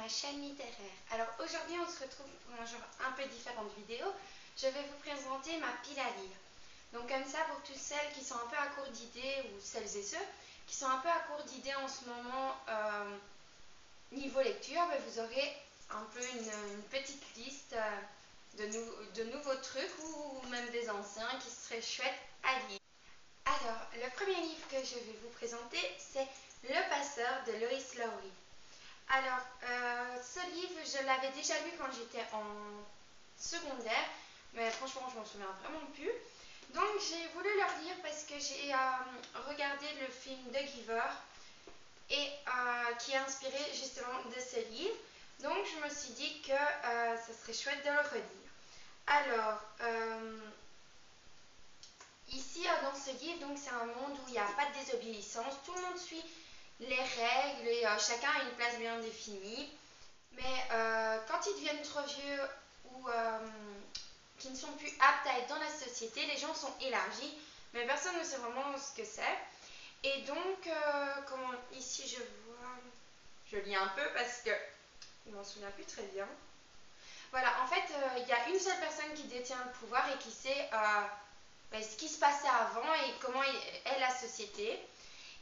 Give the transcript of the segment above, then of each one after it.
ma chaîne littéraire. Alors aujourd'hui on se retrouve pour un genre un peu différent de vidéo. Je vais vous présenter ma pile à lire. Donc comme ça pour toutes celles qui sont un peu à court d'idées ou celles et ceux qui sont un peu à court d'idées en ce moment niveau lecture, vous aurez un peu une petite liste de nouveaux trucs ou même des anciens qui seraient chouettes à lire. Alors le premier livre que je vais vous présenter c'est Le Passeur de Lois Lowry. Alors, ce livre, je l'avais déjà lu quand j'étais en secondaire, mais franchement, je m'en souviens vraiment plus. Donc, j'ai voulu le relire parce que j'ai regardé le film The Giver et qui est inspiré justement de ce livre. Donc, je me suis dit que ça serait chouette de le relire. Alors, ici, dans ce livre, donc c'est un monde où il n'y a pas de désobéissance. Tout le monde suit les règles et chacun a une place bien définie. Mais quand ils deviennent trop vieux ou qui ne sont plus aptes à être dans la société, les gens sont élargis, mais personne ne sait vraiment ce que c'est. Et donc, ici je vois, je lis un peu parce que je ne m'en souviens plus très bien. Voilà, en fait, il y a une seule personne qui détient le pouvoir et qui sait ce qui se passait avant et comment est la société.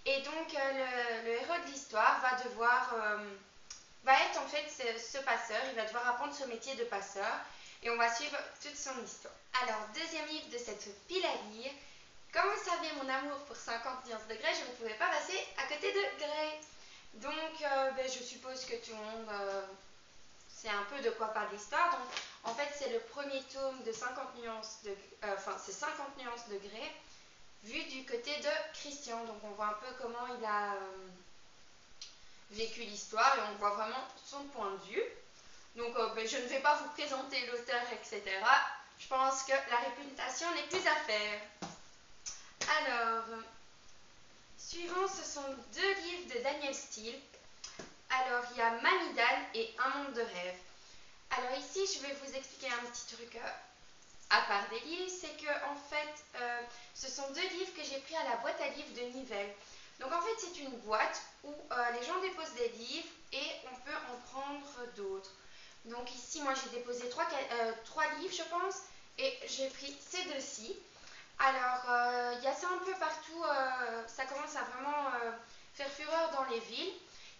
Et donc, le héros de l'histoire va être en fait ce passeur, il va devoir apprendre ce métier de passeur et on va suivre toute son histoire. Alors, deuxième livre de cette pile à lire. Comme vous savez mon amour pour 50 nuances de Grey, je ne pouvais pas passer à côté de Grey. Donc, je suppose que tout le monde sait un peu de quoi parle l'histoire. Donc, en fait, c'est le premier tome de 50 nuances de, c'est 50 nuances de Grey, vu du côté de Christian. Donc, on voit un peu comment il a vécu l'histoire et on voit vraiment son point de vue. Donc je ne vais pas vous présenter l'auteur, etc. Je pense que la réputation n'est plus à faire. Alors, suivant, ce sont deux livres de Danielle Steele. Alors, il y a Mamie-Dan et Un monde de rêve. Alors ici, je vais vous expliquer un petit truc à part des livres, c'est que en fait, ce sont deux livres que j'ai pris à la boîte à livres de Nivelles. Donc en fait, c'est une boîte où les gens déposent des livres et on peut en prendre d'autres. Donc ici, moi j'ai déposé trois livres, je pense, et j'ai pris ces deux-ci. Alors, il y a ça un peu partout, ça commence à vraiment faire fureur dans les villes.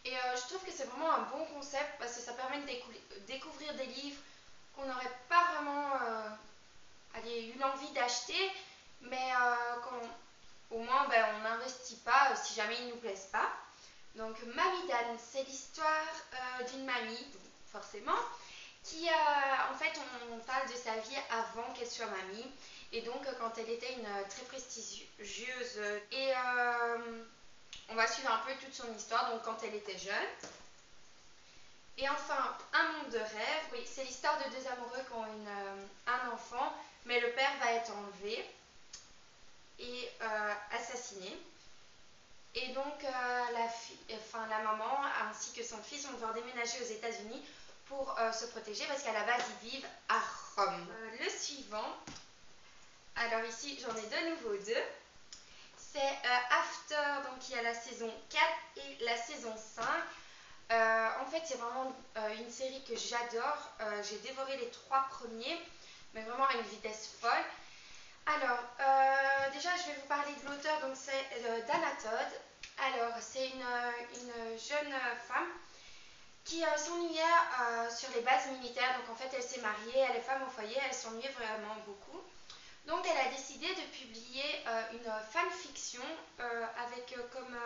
Et je trouve que c'est vraiment un bon concept parce que ça permet de découvrir des livres qu'on n'aurait pas vraiment eu l'envie d'acheter, mais au moins on n'investit pas si jamais ils ne nous plaisent pas. Donc Mamie-Dan, c'est l'histoire d'une mamie, forcément, qui en fait on parle de sa vie avant qu'elle soit mamie, et donc quand elle était une très prestigieuse, et on va suivre un peu toute son histoire, donc quand elle était jeune. Et enfin, Un monde de rêve, oui, c'est l'histoire de deux amoureux qui ont un enfant, mais le père va être enlevé et assassiné. Et donc, la maman ainsi que son fils vont devoir déménager aux États-Unis pour se protéger parce qu'à la base, ils vivent à Rome. Le suivant, alors ici, j'en ai de nouveau deux. C'est After, donc il y a la saison 4 et la saison 5. En fait, c'est vraiment une série que j'adore. J'ai dévoré les 3 premiers, mais vraiment à une vitesse folle. Alors, déjà, je vais vous parler de l'auteur, donc c'est Dana Todd. Alors, c'est une jeune femme qui s'ennuyait sur les bases militaires. Donc, en fait, elle s'est mariée, elle est femme au foyer, elle s'ennuyait vraiment beaucoup. Donc, elle a décidé de publier une fanfiction avec comme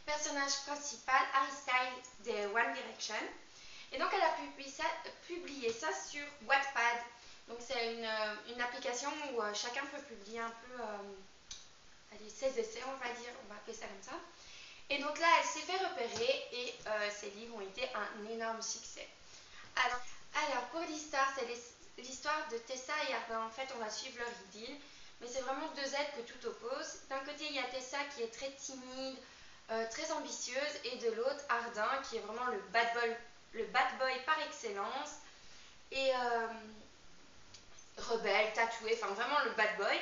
personnage principal Harry Styles de One Direction. Et donc elle a publié ça sur Wattpad. Donc c'est une application où chacun peut publier un peu ses essais, on va dire, on va appeler ça comme ça. Et donc là, elle s'est fait repérer et ses livres ont été un énorme succès. Alors pour l'histoire, c'est l'histoire de Tessa et Ardin. En fait, on va suivre leur idylle, mais c'est vraiment deux êtres que tout oppose. D'un côté, il y a Tessa qui est très timide, très ambitieuse, et de l'autre, Ardin, qui est vraiment le bad boy par excellence, et rebelle, tatoué, enfin vraiment le bad boy.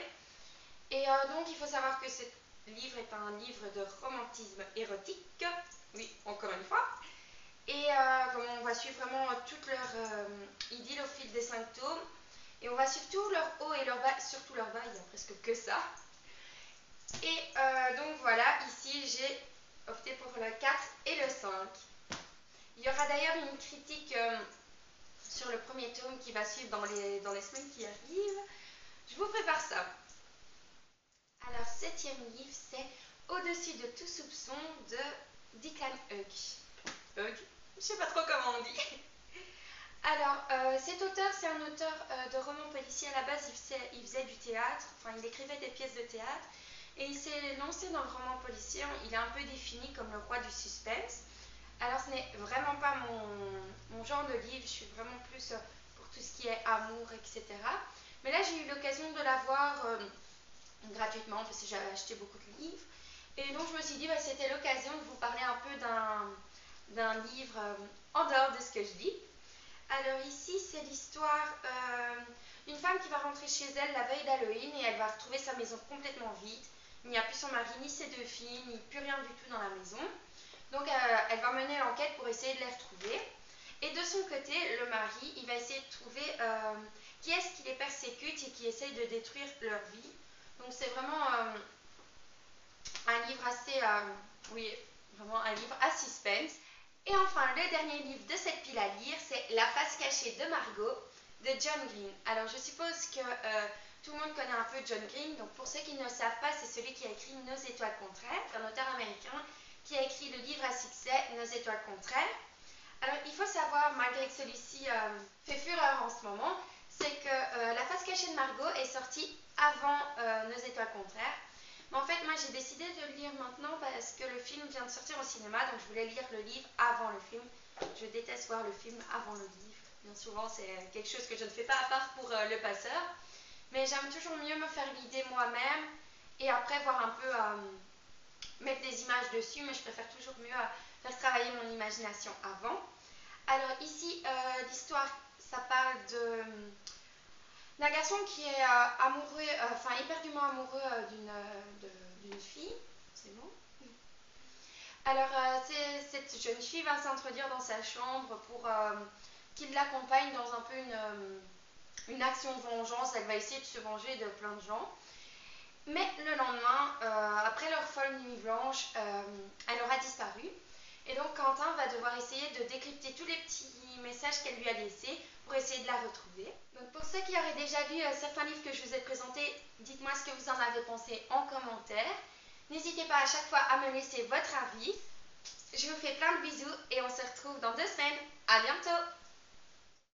Et donc il faut savoir que ce livre est un livre de romantisme érotique, oui, encore une fois, Et on va suivre vraiment toute leur idylle au fil des 5 tomes. Et on va suivre tout leur haut et leur bas, surtout leur bas, il n'y a presque que ça. Et donc voilà, ici j'ai opté pour le 4 et le 5. Il y aura d'ailleurs une critique sur le premier tome qui va suivre dans les semaines qui arrivent. Je vous prépare ça. Alors, 7e livre, c'est Au-dessus de tout soupçon de Declan Hugh. Hugh, je sais pas trop comment on dit. Alors, cet auteur, c'est un auteur de romans policiers. À la base, il faisait du théâtre, enfin, il écrivait des pièces de théâtre. Et il s'est lancé dans le roman policier. Il est un peu défini comme le roi du suspense. Alors, ce n'est vraiment pas mon genre de livre. Je suis vraiment plus pour tout ce qui est amour, etc. Mais là, j'ai eu l'occasion de l'avoir gratuitement parce que j'avais acheté beaucoup de livres. Et donc, je me suis dit, c'était l'occasion de vous parler un peu d'un livre en dehors de ce que je lis. Alors ici, c'est l'histoire d'une femme qui va rentrer chez elle la veille d'Halloween et elle va retrouver sa maison complètement vide. Il n'y a plus son mari, ni ses 2 filles, ni plus rien du tout dans la maison. Donc elle va mener l'enquête pour essayer de les retrouver. Et de son côté, le mari, il va essayer de trouver qui est-ce qui les persécute et qui essaye de détruire leur vie. Donc c'est vraiment un livre assez, oui, vraiment un livre à suspense. Et enfin, le dernier livre de cette pile à lire, c'est La face cachée de Margot de John Green. Alors, je suppose que tout le monde connaît un peu John Green. Donc, pour ceux qui ne le savent pas, c'est celui qui a écrit Nos étoiles contraires, un auteur américain qui a écrit le livre à succès Nos étoiles contraires. Alors, il faut savoir, malgré que celui-ci fait fureur en ce moment, c'est que La face cachée de Margot est sortie avant Nos étoiles contraires. Mais en fait, moi, j'ai décidé de le lire maintenant parce que le film vient de sortir au cinéma, donc je voulais lire le livre avant le film. Je déteste voir le film avant le livre. Bien souvent, c'est quelque chose que je ne fais pas à part pour Le Passeur. Mais j'aime toujours mieux me faire l'idée moi-même et après voir un peu mettre des images dessus, mais je préfère toujours mieux faire travailler mon imagination avant. Alors ici, l'histoire, ça parle d'un garçon qui est amoureux, éperdument amoureux d'une fille. C'est bon? Oui. Alors, cette jeune fille va s'introduire dans sa chambre pour qu'il l'accompagne dans un peu une action de vengeance. Elle va essayer de se venger de plein de gens. Mais le lendemain, après leur folle nuit blanche, elle aura disparu. Et donc Quentin va devoir essayer de décrypter tous les petits messages qu'elle lui a laissés pour essayer de la retrouver. Donc pour ceux qui auraient déjà lu certains livres que je vous ai présentés, dites-moi ce que vous en avez pensé en commentaire. N'hésitez pas à chaque fois à me laisser votre avis. Je vous fais plein de bisous et on se retrouve dans 2 semaines. À bientôt!